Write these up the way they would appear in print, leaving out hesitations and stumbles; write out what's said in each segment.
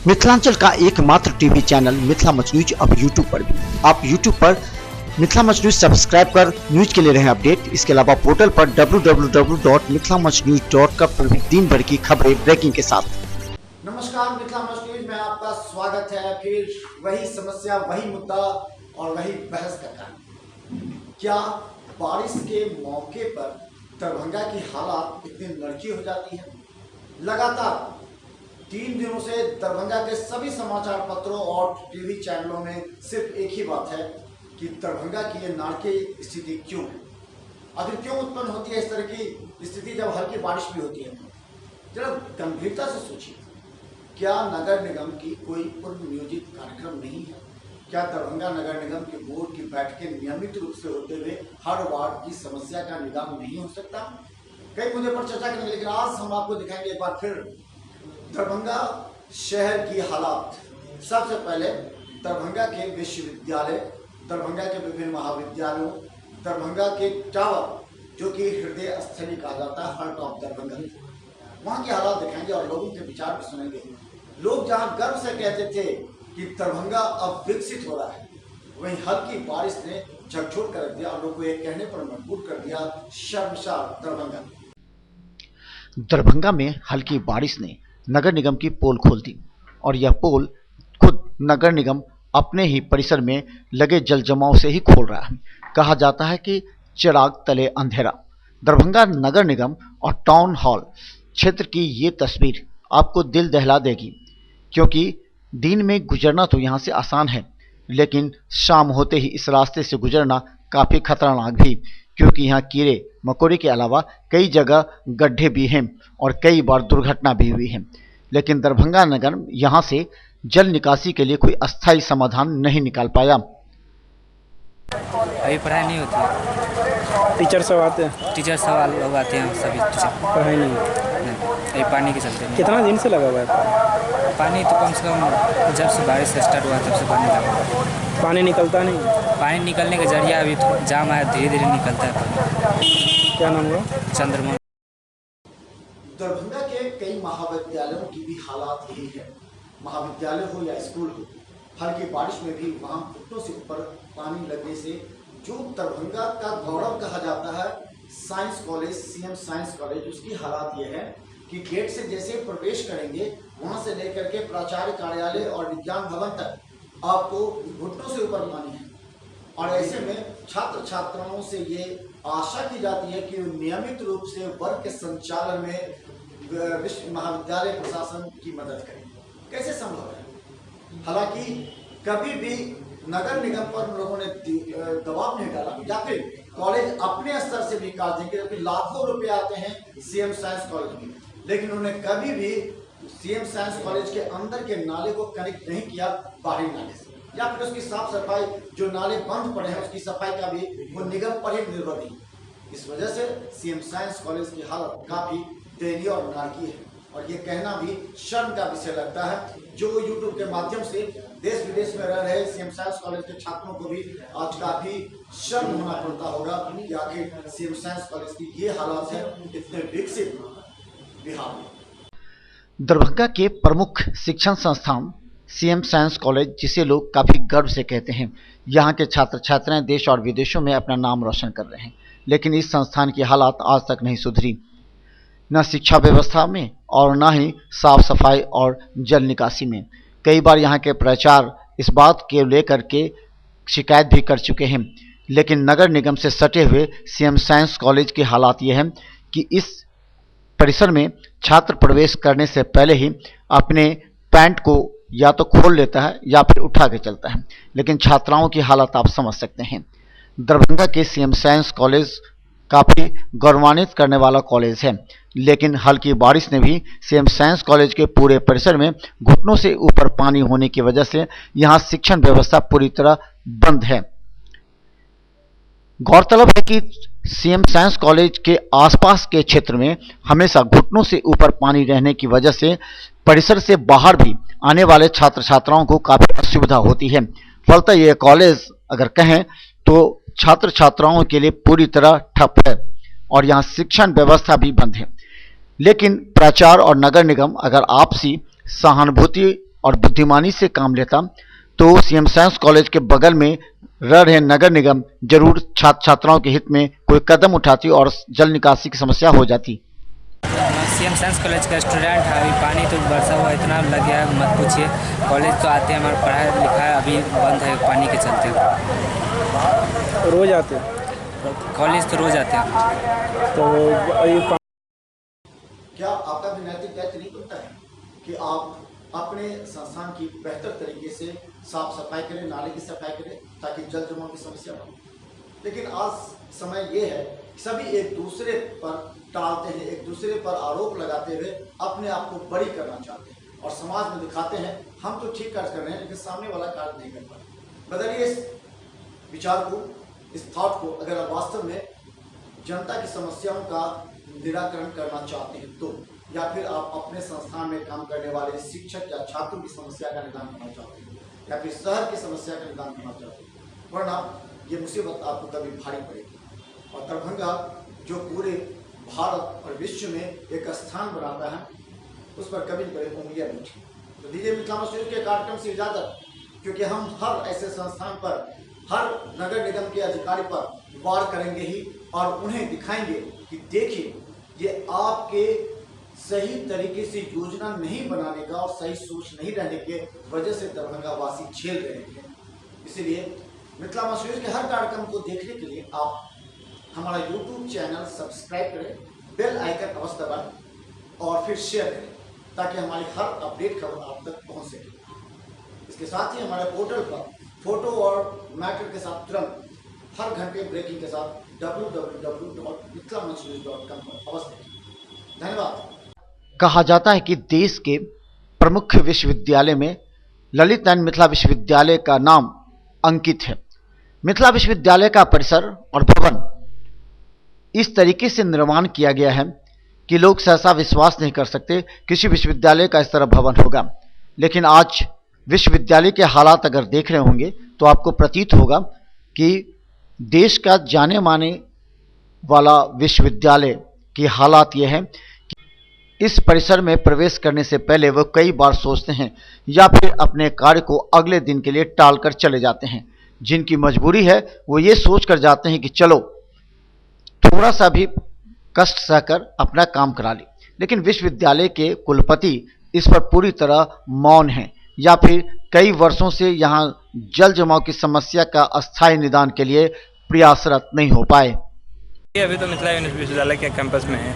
मिथिलांचल का एकमात्र TV channel Mithila much news अब यूट्यूब पर भी। आप यूट्यूब पर मिथिला मच न्यूज सब्सक्राइब कर न्यूज के लिए रहे अपडेट। इसके अलावा पोर्टल पर www.mithilamachnews.com पर भी दिन भर की खबरें ब्रेकिंग के साथ। नमस्कार, मिथिला मच न्यूज में आपका स्वागत है। फिर वही समस्या, वही मुद्दा और वही बहस का कारण। क्या बारिश के मौके पर दरभंगा की हालात इतनी नरकी हो जाती है? लगातार 3 दिनों से दरभंगा के सभी समाचार पत्रों और टीवी चैनलों में सिर्फ एक ही बात है कि दरभंगा की ये नारकीय स्थिति क्यों है, आखिर क्यों उत्पन्न होती है इस तरह की स्थिति जब हल्की बारिश भी होती है। जरा गंभीरता से सोचिए, क्या नगर निगम की कोई पूर्व नियोजित कार्यक्रम नहीं है? क्या दरभंगा नगर निगम के बोर्ड की बैठकें नियमित रूप से होते हुए हर वार्ड की समस्या का निदान नहीं हो सकता? कई मुद्दे पर चर्चा करेंगे, लेकिन आज हम आपको दिखाएंगे एक बार फिर दरभंगा शहर की हालात। सबसे पहले दरभंगा के विश्वविद्यालय, दरभंगा के विभिन्न महाविद्यालयों, दरभंगा के टावर जो कि हृदय स्थली कहा जाता है, हार्ट ऑफ दरभंगा, वहाँ की हालात दिखाएंगे और लोगों के विचार भी सुनेंगे। लोग जहाँ गर्व से कहते थे कि दरभंगा अब विकसित हो रहा है, वहीं हल्की बारिश ने झकझोर कर दिया और लोगों को ये कहने पर मजबूर कर दिया, शर्मसार दरभंगा। दरभंगा में हल्की बारिश ने नगर निगम की पोल खोल दी और यह पोल खुद नगर निगम अपने ही परिसर में लगे जल जमाव से ही खोल रहा है। कहा जाता है कि चिराग तले अंधेरा। दरभंगा नगर निगम और टाउन हॉल क्षेत्र की ये तस्वीर आपको दिल दहला देगी, क्योंकि दिन में गुजरना तो यहाँ से आसान है, लेकिन शाम होते ही इस रास्ते से गुजरना काफ़ी खतरनाक भी, क्योंकि यहाँ कीड़े मकोड़े के अलावा कई जगह गड्ढे भी हैं और कई बार दुर्घटना भी हुई है। लेकिन दरभंगा नगर यहाँ से जल निकासी के लिए कोई अस्थायी समाधान नहीं निकाल पाया। अभी पढ़ाई नहीं होती है। टीचर सब आते हैं? टीचर सब लोग आते हैं, सभी टीचर। पढ़ाई नहीं अभी पानी के चलते नहीं। कितना दिन से लगा हुआ है पानी तो कम से कम जब से बारिश स्टार्ट हुआ तब से पानी लगा हुआ है। पानी निकलता नहीं? पानी निकलने का जरिया अभी तो जाम है, धीरे धीरे निकलता है पानी। क्या नाम हुआ? चंद्रमा। दरभंगा के कई महाविद्यालयों की भी हालात यही है। महाविद्यालय हो या स्कूल हो, हल्की बारिश में भी वहाँ घुटनों से ऊपर पानी लगने से जो दरभंगा का गौरव कहा जाता है science college, CM science college, उसकी हालात ये है कि गेट से जैसे प्रवेश करेंगे वहाँ से लेकर के प्राचार्य कार्यालय और विज्ञान भवन तक आपको घुटनों से ऊपर पानी है। और ऐसे में छात्र छात्राओं से ये आशा की जाती है कि वो नियमित रूप से वर्ग के संचालन में विश्व महाविद्यालय प्रशासन की मदद करें। कैसे संभव है? हालांकि कभी भी नगर निगम पर उन लोगों ने दबाव नहीं डाला या फिर कॉलेज अपने स्तर से भी कहा देंगे, क्योंकि लाखों रुपए आते हैं सीएम साइंस कॉलेज में, लेकिन उन्होंने कभी भी सीएम साइंस कॉलेज के अंदर के नाले को कनेक्ट नहीं किया बाहरी नाले से, या फिर उसकी साफ सफाई, जो नाले बंद पड़े हैं उसकी सफाई का भी वो निगम पर ही निर्भर नहीं। इस वजह से सीएम साइंस कॉलेज की हालत काफी दयनीय और नारकीय है, और ये कहना भी शर्म का विषय लगता है। जो यूट्यूब के माध्यम से देश विदेश में रह रहे सीएम साइंस कॉलेज के छात्रों को भी आज काफी शर्म होना पड़ता होगा कि आखिर सीएम साइंस कॉलेज की ये हालात है इतने विकसित बिहार में। दरभंगा के प्रमुख शिक्षण संस्थान सीएम साइंस कॉलेज, जिसे लोग काफ़ी गर्व से कहते हैं, यहाँ के छात्र छात्राएं देश और विदेशों में अपना नाम रोशन कर रहे हैं, लेकिन इस संस्थान की हालात आज तक नहीं सुधरी, न शिक्षा व्यवस्था में और न ही साफ सफाई और जल निकासी में। कई बार यहाँ के प्राचार्य इस बात के लेकर के शिकायत भी कर चुके हैं, लेकिन नगर निगम से सटे हुए सीएम साइंस कॉलेज की हालात ये है कि इस परिसर में छात्र प्रवेश करने से पहले ही अपने पैंट को या तो खोल लेता है या फिर उठा के चलता है, लेकिन छात्राओं की हालत आप समझ सकते हैं। दरभंगा के सीएम साइंस कॉलेज काफ़ी गौरवान्वित करने वाला कॉलेज है, लेकिन हल्की बारिश ने भी सीएम साइंस कॉलेज के पूरे परिसर में घुटनों से ऊपर पानी होने की वजह से यहाँ शिक्षण व्यवस्था पूरी तरह बंद है। गौरतलब है कि सीएम साइंस कॉलेज के आसपास के क्षेत्र में हमेशा घुटनों से ऊपर पानी रहने की वजह से परिसर से बाहर भी आने वाले छात्र छात्राओं को काफ़ी असुविधा होती है। फलतः यह कॉलेज अगर कहें तो छात्र छात्राओं के लिए पूरी तरह ठप है और यहाँ शिक्षण व्यवस्था भी बंद है। लेकिन प्राचार्य और नगर निगम अगर आपसी सहानुभूति और बुद्धिमानी से काम लेता तो सीएम साइंस कॉलेज के बगल में रह रहे नगर निगम जरूर छात्र छात्राओं के हित में कोई कदम उठाती और जल निकासी की समस्या हो जाती। सीएम साइंस कॉलेज का स्टूडेंट है। अभी पानी तो बरसा हुआ इतना लग गया है, मत पूछिए। कॉलेज तो आते हैं, हमारा पढ़ाई लिखाई अभी बंद है पानी के चलते। रोज आते हैं? कॉलेज तो रोज आते हैं। तो ये क्या आपका भी नैतिक दायित्व नहीं बनता है कि आप अपने संस्थान की बेहतर तरीके से साफ सफाई करें, नाले की सफाई करें, ताकि जल जमाव की समस्या न हो? लेकिन आज समय ये है कि सभी एक दूसरे पर टालते हैं, एक दूसरे पर आरोप लगाते हुए अपने आप को बड़ी करना चाहते हैं और समाज में दिखाते हैं हम तो ठीक कार्य कर रहे हैं, लेकिन सामने वाला कार्य नहीं कर पा रहे। बदलिए इस विचार को, इस थॉट को। अगर आप वास्तव में जनता की समस्याओं का निराकरण करना चाहते हैं तो, या फिर आप अपने संस्थान में काम करने वाले शिक्षक या छात्रों की समस्या का निदान करना चाहते हैं, या फिर शहर की समस्या का निदान करना चाहते हैं, वरना ये मुसीबत आपको कभी भारी पड़ेगी। और दरभंगा जो पूरे भारत और विश्व में एक स्थान बनाता है, उस पर कभी न कभी उंगलियां नहीं उठी। तो दीजिए मिथिला मसूद के कार्यक्रम से इजाजत, क्योंकि हम हर ऐसे संस्थान पर, हर नगर निगम के अधिकारी पर वार करेंगे ही और उन्हें दिखाएंगे कि देखिए ये आपके सही तरीके से योजना नहीं बनाने का और सही सोच नहीं रहने के वजह से दरभंगा वासी झेल रहे हैं। इसीलिए मिथिला मसूद के हर कार्यक्रम को देखने के लिए आप हमारा YouTube चैनल सब्सक्राइब करें, बेल आइकन अवश्य दबाएं और फिर शेयर करें, ताकि हमारी हर अपडेट खबर आप तक पहुंच सके। इसके साथ ही हमारे पोर्टल पर फोटो और मैटर के साथ तुरंत हर घंटे ब्रेकिंग के साथ www.mithilamasude.com पर अवश्य देखें। धन्यवाद। कहा जाता है कि देश के प्रमुख विश्वविद्यालय में ललित नारायण मिथिला विश्वविद्यालय का नाम अंकित है। मिथिला विश्वविद्यालय का परिसर और भवन इस तरीके से निर्माण किया गया है कि लोग सहसा विश्वास नहीं कर सकते किसी विश्वविद्यालय का इस तरह भवन होगा। लेकिन आज विश्वविद्यालय के हालात अगर देख रहे होंगे तो आपको प्रतीत होगा कि देश का जाने माने वाला विश्वविद्यालय की हालात यह है कि इस परिसर में प्रवेश करने से पहले वो कई बार सोचते हैं या फिर अपने कार्य को अगले दिन के लिए टालकर चले जाते हैं। जिनकी मजबूरी है वो ये सोच कर जाते हैं कि चलो थोड़ा सा भी कष्ट सहकर अपना काम करा ली। लेकिन विश्वविद्यालय के कुलपति इस पर पूरी तरह मौन हैं या फिर कई वर्षों से यहाँ जल जमाव की समस्या का अस्थायी निदान के लिए प्रयासरत नहीं हो पाए। अभी तो मिथिला विश्वविद्यालय के कैंपस में है।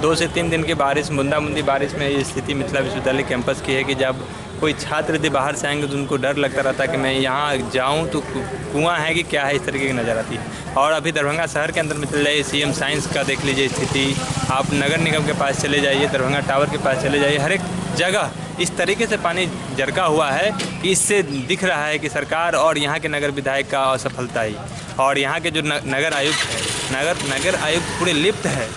2 से 3 दिन की बारिश, बूंदाबूंदी बारिश में ये स्थिति मिथिला विश्वविद्यालय कैंपस की है कि जब कोई छात्र यदि बाहर से आएंगे तो उनको डर लगता रहता है कि मैं यहाँ जाऊँ तो कुआं है कि क्या है, इस तरीके की नज़र आती है। और अभी दरभंगा शहर के अंदर मिल जाइए, सीएम साइंस का देख लीजिए स्थिति, आप नगर निगम के पास चले जाइए, दरभंगा टावर के पास चले जाइए, हर एक जगह इस तरीके से पानी जरका हुआ है कि इससे दिख रहा है कि सरकार और यहाँ के नगर विधायक का असफलता ही, और यहाँ के जो नगर आयुक्त है, नगर आयुक्त पूरे लिप्त है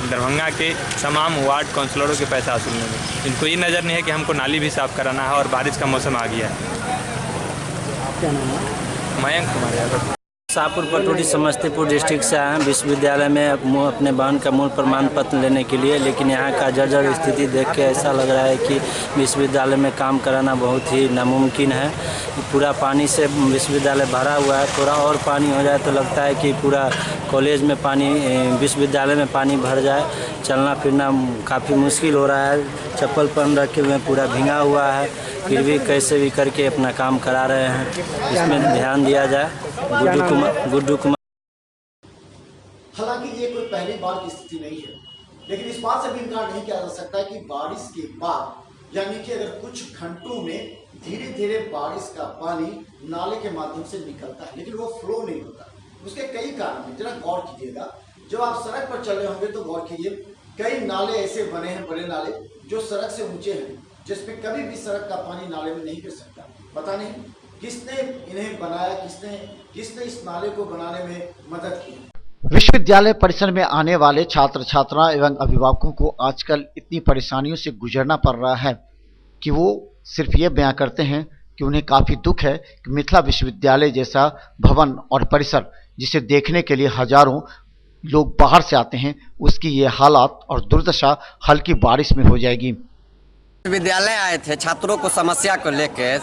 दरभंगा के तमाम वार्ड काउंसलरों के पैसा वसूलने में। इनको ये नज़र नहीं है कि हमको नाली भी साफ़ कराना है और बारिश का मौसम आ गया है। क्या नाम है? मयंक कुमार यादव। शाहपुर पटोरी समस्तीपुर डिस्ट्रिक्ट से आए हैं विश्वविद्यालय में अपने बहन का मूल प्रमाण पत्र लेने के लिए। लेकिन यहाँ का जर्जर स्थिति देख के ऐसा लग रहा है कि विश्वविद्यालय में काम कराना बहुत ही नामुमकिन है। पूरा पानी से विश्वविद्यालय भरा हुआ है, थोड़ा और पानी हो जाए तो लगता है कि पूरा कॉलेज में पानी, विश्वविद्यालय में पानी भर जाए। चलना फिरना काफ़ी मुश्किल हो रहा है, चप्पल पहन रखे हुए पूरा भींगा हुआ है, फिर भी कैसे भी करके अपना काम करा रहे हैं। इसमें ध्यान दिया जाए। गुड्डू कुमार। हालांकि ये कोई पहली बार की स्थिति नहीं है, लेकिन इस बात से भी इनकार नहीं किया जा सकता कि बारिश के बाद, यानी कि अगर कुछ घंटों में धीरे धीरे बारिश का पानी नाले के माध्यम से निकलता है, लेकिन वो फ्लो नहीं होता। उसके कई कारण हैं, जरा गौर कीजिएगा। जब आप सड़क पर चल रहे होंगे तो गौर कीजिए, कई नाले ऐसे बने हैं, बड़े नाले जो सड़क से ऊंचे हैं, जिसमें कभी भी सड़क का पानी नाले में नहीं गिर सकता। पता नहीं किसने इन्हें बनाया, किसने इस नाले को बनाने में मदद की। विश्वविद्यालय परिसर में आने वाले छात्र छात्रा एवं अभिभावकों को आजकल इतनी परेशानियों से गुजरना पड़ रहा है कि वो सिर्फ ये बयां करते हैं कि उन्हें काफ़ी दुख है कि मिथिला विश्वविद्यालय जैसा भवन और परिसर, जिसे देखने के लिए हजारों लोग बाहर से आते हैं, उसकी ये हालात और दुर्दशा हल्की बारिश में हो जाएगी। विद्यालय आए थे छात्रों को समस्या को लेके,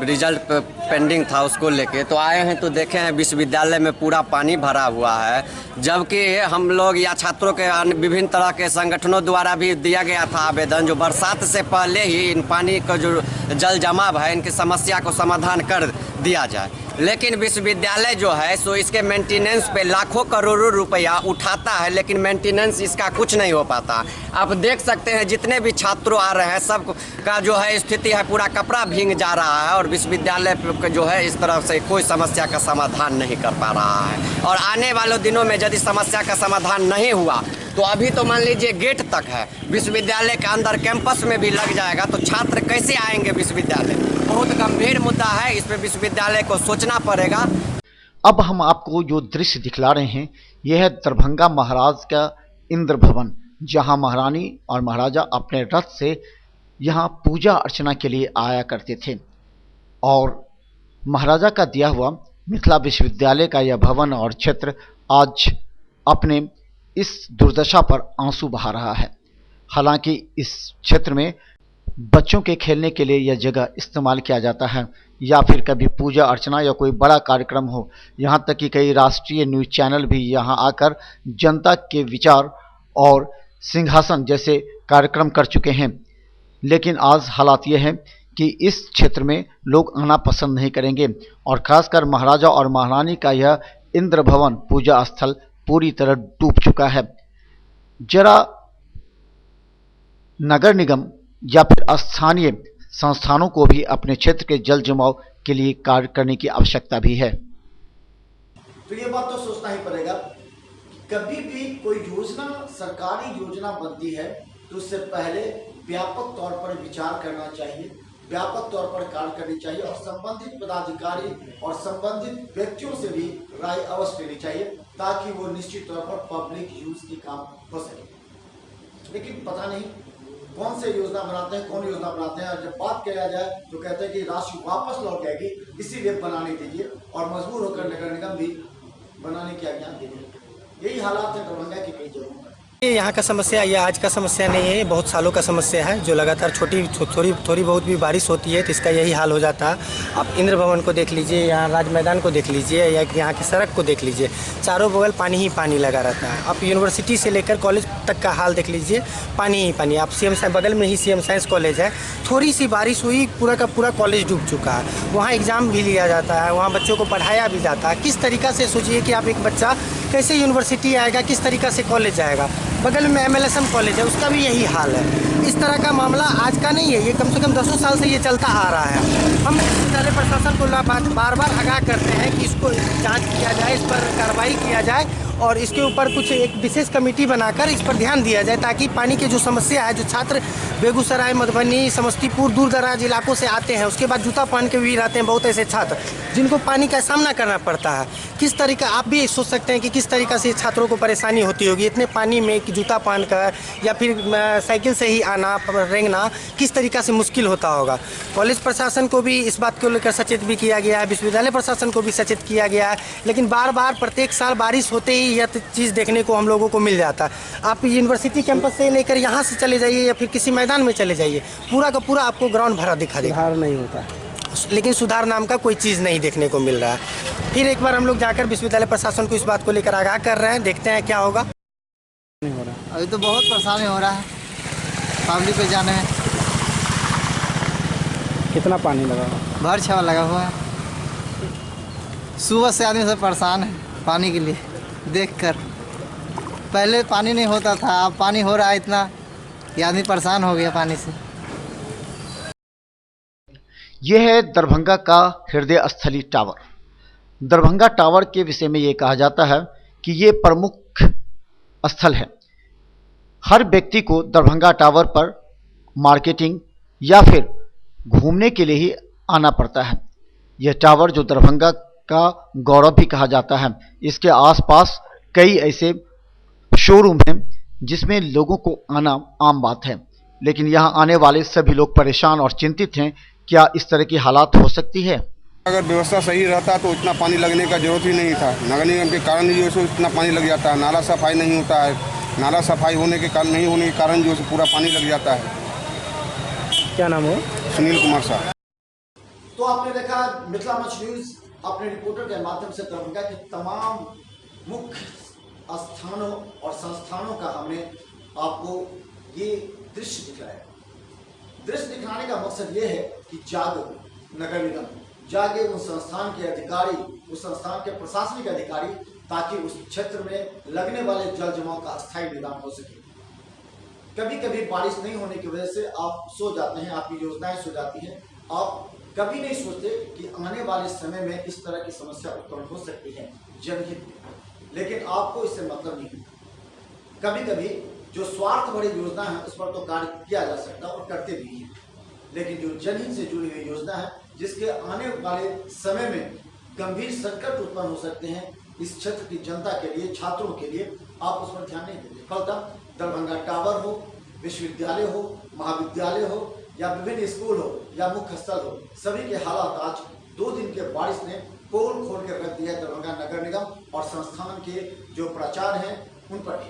रिजल्ट पेंडिंग था उसको लेके, तो आए हैं तो देखे हैं विश्वविद्यालय में पूरा पानी भरा हुआ है। जबकि हम लोग या छात्रों के विभिन्न तरह के संगठनों द्वारा भी दिया गया था आवेदन, जो बरसात से पहले ही इन पानी का जो जल जमाव है इनकी समस्या को समाधान कर दिया जाए। लेकिन विश्वविद्यालय जो है सो इसके मेंटेनेंस पे लाखों करोड़ों रुपया उठाता है, लेकिन मेंटेनेंस इसका कुछ नहीं हो पाता। आप देख सकते हैं जितने भी छात्रों आ रहे हैं सब का जो है स्थिति है पूरा कपड़ा भीग जा रहा है, और विश्वविद्यालय जो है इस तरह से कोई समस्या का समाधान नहीं कर पा रहा है। और आने वाले दिनों में यदि समस्या का समाधान नहीं हुआ तो अभी तो मान लीजिए गेट तक है, विश्वविद्यालय के अंदर कैंपस में भी लग जाएगा, तो छात्र कैसे आएंगे विश्वविद्यालय? बहुत गंभीर मुद्दा है, इस पर विश्वविद्यालय को सोचना पड़ेगा। अब हम आपको जो दृश्य दिखला रहे हैं यह है दरभंगा महाराज का इंद्र भवन, जहां महारानी और महाराजा अपने रथ से यहां पूजा अर्चना के लिए आया करते थे। और महाराजा का दिया हुआ मिथिला विश्वविद्यालय का यह भवन और क्षेत्र आज अपने इस दुर्दशा पर आंसू बहा रहा है। हालांकि इस क्षेत्र में बच्चों के खेलने के लिए यह जगह इस्तेमाल किया जाता है, या फिर कभी पूजा अर्चना या कोई बड़ा कार्यक्रम हो। यहाँ तक कि कई राष्ट्रीय न्यूज़ चैनल भी यहाँ आकर जनता के विचार और सिंहासन जैसे कार्यक्रम कर चुके हैं। लेकिन आज हालात ये हैं कि इस क्षेत्र में लोग आना पसंद नहीं करेंगे, और खासकर महाराजा और महारानी का यह इंद्र भवन पूजा स्थल पूरी तरह डूब चुका है। जरा नगर निगम या फिर स्थानीय संस्थानों को भी अपने क्षेत्र के जल जमाव के लिए कार्य करने की आवश्यकता भी है। तो ये बात तो सोचना ही पड़ेगा कि कभी भी कोई योजना, सरकारी योजना बनती है तो उससे पहले व्यापक तौर पर विचार करना चाहिए, व्यापक तौर पर कार्य करनी चाहिए, और संबंधित पदाधिकारी और संबंधित व्यक्तियों से भी राय अवश्य लेनी चाहिए, ताकि वो निश्चित तौर पर पब्लिक यूज की काम हो सके। लेकिन पता नहीं कौन से योजना बनाते हैं, कौन योजना बनाते हैं, और जब बात किया जाए तो कहते हैं कि राशि वापस लौट आएगी, इसीलिए बनाने दीजिए, और मजबूर होकर नगर निगम भी बनाने की आज्ञा दे दी। यही हालात है दरभंगा की कई जगहों पर। यहाँ का समस्या ये आज का समस्या नहीं है, बहुत सालों का समस्या है, जो लगातार थोड़ी बहुत भी बारिश होती है तो इसका यही हाल हो जाता है। आप इंद्र भवन को देख लीजिए, यहाँ राज मैदान को देख लीजिए, या यहाँ की सड़क को देख लीजिए, चारों बगल पानी ही पानी लगा रहता है। आप यूनिवर्सिटी से लेकर कॉलेज तक का हाल देख लीजिए, पानी ही पानी। आप बगल में ही CM साइंस कॉलेज है, थोड़ी सी बारिश हुई पूरा का पूरा कॉलेज डूब चुका है। वहाँ एग्ज़ाम भी लिया जाता है, वहाँ बच्चों को पढ़ाया भी जाता है। किस तरीक़ा से सोचिए कि आप एक बच्चा कैसे यूनिवर्सिटी आएगा, किस तरीक़ा से कॉलेज जाएगा। बगल में MLSM कॉलेज है, उसका भी यही हाल है। इस तरह का मामला आज का नहीं है, ये कम से कम 10 साल से ये चलता आ रहा है। हम विश्वविद्यालय प्रशासन को बार बार आगाह करते हैं कि इसको जांच किया जाए, इस पर कार्रवाई किया जाए, और इसके ऊपर कुछ एक विशेष कमेटी बनाकर इस पर ध्यान दिया जाए, ताकि पानी की जो समस्या है, जो छात्र बेगूसराय, मधुबनी, समस्तीपुर, दूर दराज इलाकों से आते हैं, उसके बाद जूता पहन के भी रहते हैं बहुत ऐसे छात्र जिनको पानी का सामना करना पड़ता है। किस तरीका, आप भी सोच सकते हैं कि किस तरीक़ा से छात्रों को परेशानी होती होगी इतने पानी में, कि जूता पहन कर या फिर साइकिल से ही आना रेंगना किस तरीक़ा से मुश्किल होता होगा। कॉलेज प्रशासन को भी इस बात को लेकर सचेत भी किया गया है, विश्वविद्यालय प्रशासन को भी सचेत किया गया है, लेकिन बार बार प्रत्येक साल बारिश होते ही यह चीज़ देखने को हम लोगों को मिल जाता है। आप यूनिवर्सिटी कैंपस से लेकर यहाँ से चले जाइए या फिर किसी मैदान में चले जाइए, पूरा का पूरा आपको ग्राउंड भरा दिखा देगा। सुधार नहीं होता, लेकिन सुधार नाम का कोई चीज़ नहीं देखने को मिल रहा है। फिर एक बार हम लोग जाकर विश्वविद्यालय प्रशासन को इस बात को लेकर आगाह कर रहे हैं, देखते हैं क्या होगा। नहीं हो रहा। अभी तो बहुत परेशानी हो रहा है पब्लिक पे जाने में। कितना पानी लगा हुआ? भर छावा लगा हुआ है, सुबह से आदमी सब परेशान है पानी के लिए देखकर। पहले पानी नहीं होता था, अब पानी हो रहा है इतना कि आदमी परेशान हो गया पानी से। यह है दरभंगा का हृदय स्थली टावर। दरभंगा टावर के विषय में ये कहा जाता है कि ये प्रमुख स्थल है। हर व्यक्ति को दरभंगा टावर पर मार्केटिंग या फिर घूमने के लिए ही आना पड़ता है। यह टावर जो दरभंगा का गौरव भी कहा जाता है, इसके आसपास कई ऐसे शोरूम हैं जिसमें लोगों को आना आम बात है, लेकिन यहाँ आने वाले सभी लोग परेशान और चिंतित हैं। क्या इस तरह की हालात हो सकती है? अगर व्यवस्था सही रहता तो इतना पानी लगने का जरूरत ही नहीं था। नगर निगम के कारण ही जो इतना पानी लग जाता है। नाला सफाई नहीं होता है, नाला सफाई होने के कारण नहीं होने के कारण जो पूरा पानी लग जाता है। क्या नाम हो? सुनील कुमार साहब। तो आपने देखा मिथिला मंच न्यूज अपने रिपोर्टर के माध्यम से दरभंगा के तमाम मुख्य स्थानों और संस्थानों का हमने आपको ये दृश्य दिखाया। दृश्य दिखाने का मकसद ये है कि जागो नगर निगम, जागे उस संस्थान के अधिकारी, उस संस्थान के प्रशासनिक अधिकारी, ताकि उस क्षेत्र में लगने वाले जल जमाव का अस्थायी निदान हो सके। कभी कभी बारिश नहीं होने की वजह से आप सो जाते हैं, आपकी योजनाएं सो जाती हैं, आप कभी नहीं सोचते कि आने वाले समय में इस तरह की समस्या उत्पन्न हो सकती है जनहित में, लेकिन आपको इससे मतलब नहीं। कभी कभी जो स्वार्थ भरी योजना है उस पर तो कार्य किया जा सकता है और करते भी हैं, लेकिन जो जनहित से जुड़ी हुई योजना है जिसके आने वाले समय में गंभीर संकट उत्पन्न हो सकते हैं इस क्षेत्र की जनता के लिए, छात्रों के लिए, आप उस पर ध्यान नहीं देते। फलतः दरभंगा टावर हो, विश्वविद्यालय हो, महाविद्यालय हो या विभिन्न स्कूल हो या मुख्य स्थल हो, सभी के हालात आज 2 दिन के बारिश ने पोल खोल के रख दिया है दरभंगा नगर निगम और संस्थान के जो प्राचार्य हैं उन पर भी।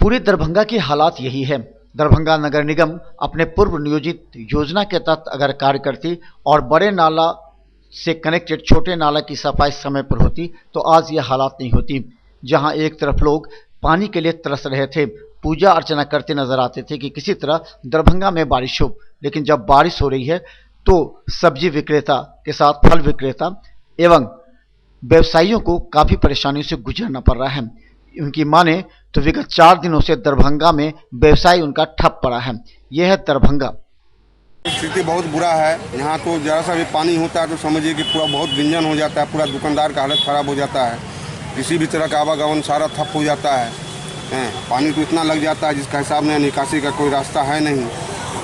पूरे दरभंगा की हालात यही है। दरभंगा नगर निगम अपने पूर्व नियोजित योजना के तहत अगर कार्य करती और बड़े नाला से कनेक्टेड छोटे नाला की सफाई समय पर होती तो आज ये हालात नहीं होती। जहां एक तरफ लोग पानी के लिए तरस रहे थे, पूजा अर्चना करते नजर आते थे कि किसी तरह दरभंगा में बारिश हो, लेकिन जब बारिश हो रही है तो सब्जी विक्रेता के साथ फल विक्रेता एवं व्यवसायियों को काफ़ी परेशानियों से गुजरना पड़ रहा है। उनकी माने तो विगत 4 दिनों से दरभंगा में व्यवसाय उनका ठप पड़ा है। यह है दरभंगा। स्थिति बहुत बुरा है। यहाँ तो जरा सा भी पानी होता है तो समझिए कि पूरा बहुत गंजन हो जाता है, पूरा दुकानदार का हालत ख़राब हो जाता है, किसी भी तरह का आवागमन सारा ठप हो जाता है। पानी तो इतना लग जाता है जिसका हिसाब में निकासी का कोई रास्ता है नहीं।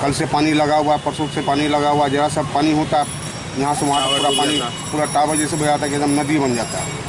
कल से पानी लगा हुआ, परसों से पानी लगा हुआ, जरा सा पानी होता है यहाँ से वहाँ पूरा पानी पूरा टावर जैसे हो जाता है कि एकदम नदी बन जाता है।